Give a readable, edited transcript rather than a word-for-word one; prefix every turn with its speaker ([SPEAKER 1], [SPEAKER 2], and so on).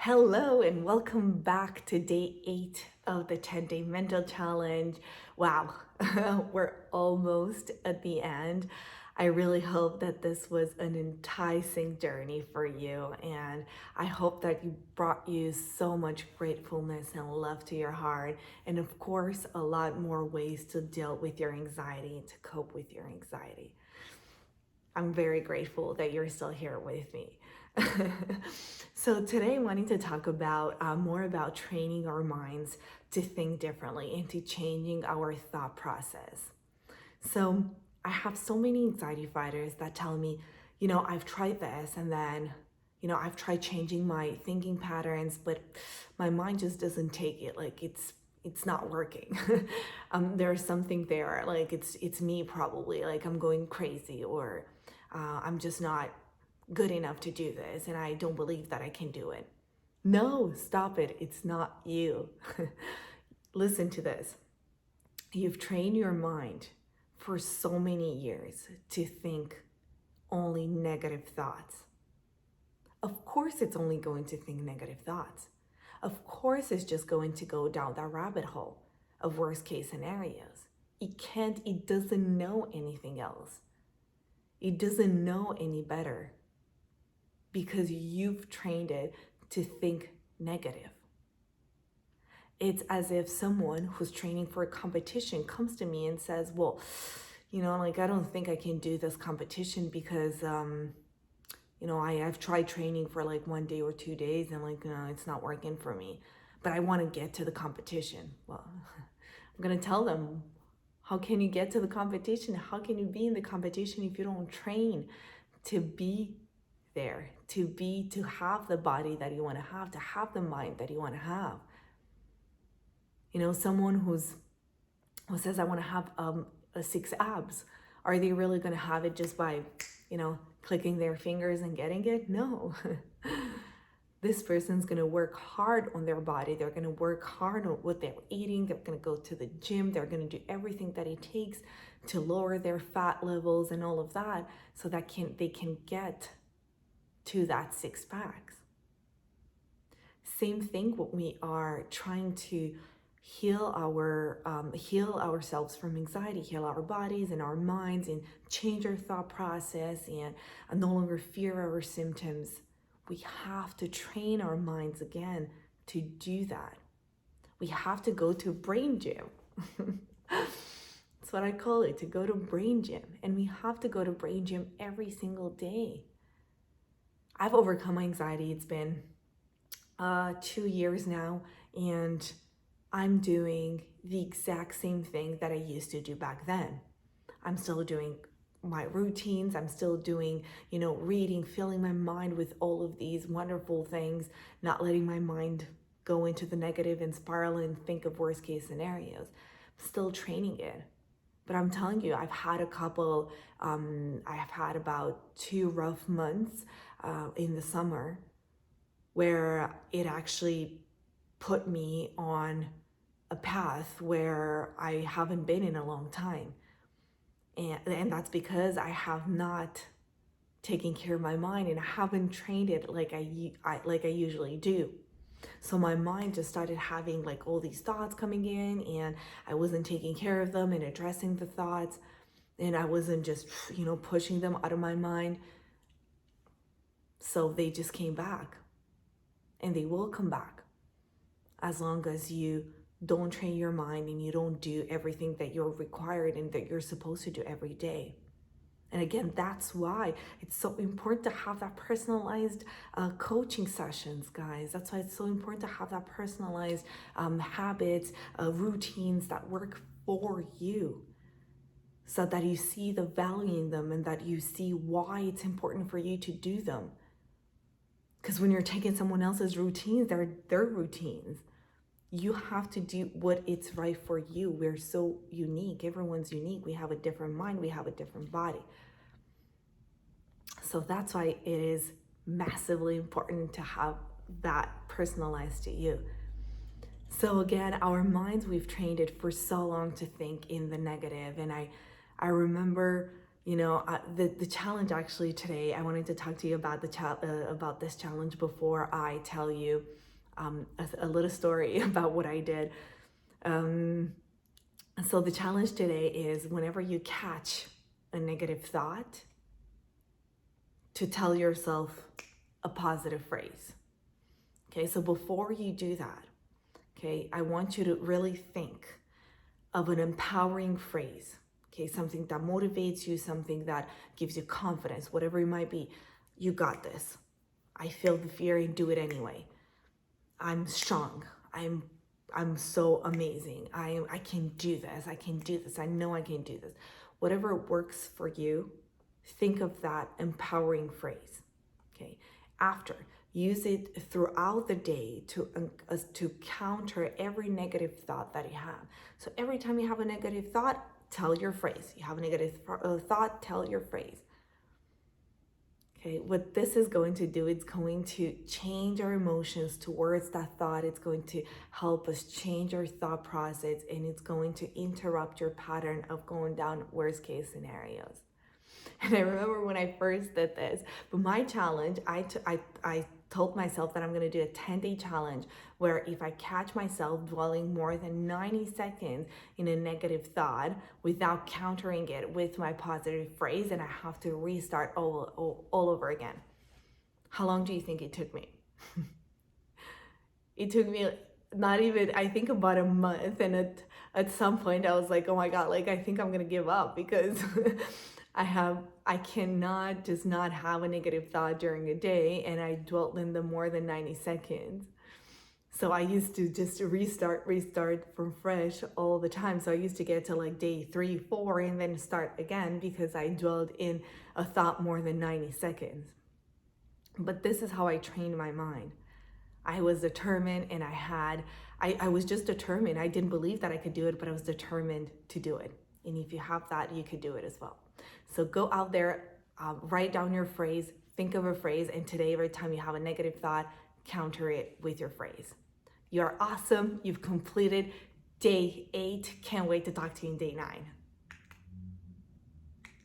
[SPEAKER 1] Hello and welcome back to day 8 of the 10-day mental challenge. Wow, we're almost at the end. I really hope that this was an enticing journey for you, and I hope that you brought you so much gratefulness and love to your heart, and of course, a lot more ways to deal with your anxiety and to cope with your anxiety. I'm very grateful that you're still here with me. So today I'm wanting to talk about more about training our minds to think differently and to changing our thought process. So I have so many anxiety fighters that tell me, I've tried this and then, I've tried changing my thinking patterns, but my mind just doesn't take it. Like it's not working. There's something there, like it's me probably, like I'm going crazy, or I'm just not good enough to do this and I don't believe that I can do it. No, stop it. It's not you. Listen to this. You've trained your mind for so many years to think only negative thoughts. Of course, it's only going to think negative thoughts. Of course, it's just going to go down that rabbit hole of worst case scenarios. It doesn't know anything else. It doesn't know any better because you've trained it to think negative. It's as if someone who's training for a competition comes to me and says, well, I don't think I can do this competition because, I've tried training for like 1 day or 2 days and it's not working for me, but I want to get to the competition. Well, I'm going to tell them, how can you get to the competition? How can you be in the competition if you don't train to be there, to have the body that you want to have the mind that you want to have? Someone who says, I want to have a 6 abs, are they really going to have it just by, clicking their fingers and getting it? No. This person's going to work hard on their body. They're going to work hard on what they're eating. They're going to go to the gym. They're going to do everything that it takes to lower their fat levels and all of that so that they can get to that 6 packs. Same thing when we are trying to heal ourselves from anxiety, heal our bodies and our minds, and change our thought process, and no longer fear our symptoms. We have to train our minds again to do that. We have to go to brain gym. That's what I call it, to go to brain gym. And we have to go to brain gym every single day. I've overcome my anxiety. It's been 2 years now, and I'm doing the exact same thing that I used to do back then. I'm still doing my routines. I'm still doing, reading, filling my mind with all of these wonderful things, not letting my mind go into the negative and spiral and think of worst case scenarios. Still training it. But I'm telling you, I've had about 2 rough months in the summer where it actually put me on a path where I haven't been in a long time. And that's because I have not taken care of my mind and I haven't trained it like I usually do. So my mind just started having like all these thoughts coming in, and I wasn't taking care of them and addressing the thoughts, and I wasn't just, pushing them out of my mind. So they just came back, and they will come back as long as you don't train your mind and you don't do everything that you're required and that you're supposed to do every day. And again, that's why it's so important to have that personalized coaching sessions, guys. That's why it's so important to have that personalized habits, routines that work for you, so that you see the value in them and that you see why it's important for you to do them. Because when you're taking someone else's routines, they're their routines. You have to do what it's right for you. We're so unique. Everyone's unique. We have a different mind. We have a different body. So that's why it is massively important to have that personalized to you. So again, our minds, we've trained it for so long to think in the negative. And I remember, The challenge actually today, I wanted to talk to you about about this challenge before I tell you a little story about what I did. So the challenge today is whenever you catch a negative thought, to tell yourself a positive phrase. Okay, so before you do that, okay, I want you to really think of an empowering phrase. Okay, something that motivates you, something that gives you confidence, whatever it might be. You got this. I feel the fear and do it anyway. I'm strong. I'm so amazing. I can do this. I can do this. I know I can do this. Whatever works for you, think of that empowering phrase. Okay. After, use it throughout the day to counter every negative thought that you have. So every time you have a negative thought, tell your phrase. You have a negative thought, tell your phrase. Okay, what this is going to do, it's going to change our emotions towards that thought. It's going to help us change our thought process, and it's going to interrupt your pattern of going down worst case scenarios. And I remember when I first did this, but my challenge, I told myself that I'm going to do a 10-day challenge where if I catch myself dwelling more than 90 seconds in a negative thought without countering it with my positive phrase, then I have to restart all over again. How long do you think it took me? It took me not even, I think, about a month. And at some point I was like, oh my God, like I think I'm going to give up because I cannot just not have a negative thought during a day, and I dwelt in them more than 90 seconds. So I used to just restart from fresh all the time. So I used to get to like day 3, 4, and then start again because I dwelled in a thought more than 90 seconds. But this is how I trained my mind. I was determined, and I was just determined. I didn't believe that I could do it, but I was determined to do it. And if you have that, you could do it as well. So go out there, write down your phrase, think of a phrase, and today, every time you have a negative thought, counter it with your phrase. You are awesome. You've completed day 8. Can't wait to talk to you in day 9.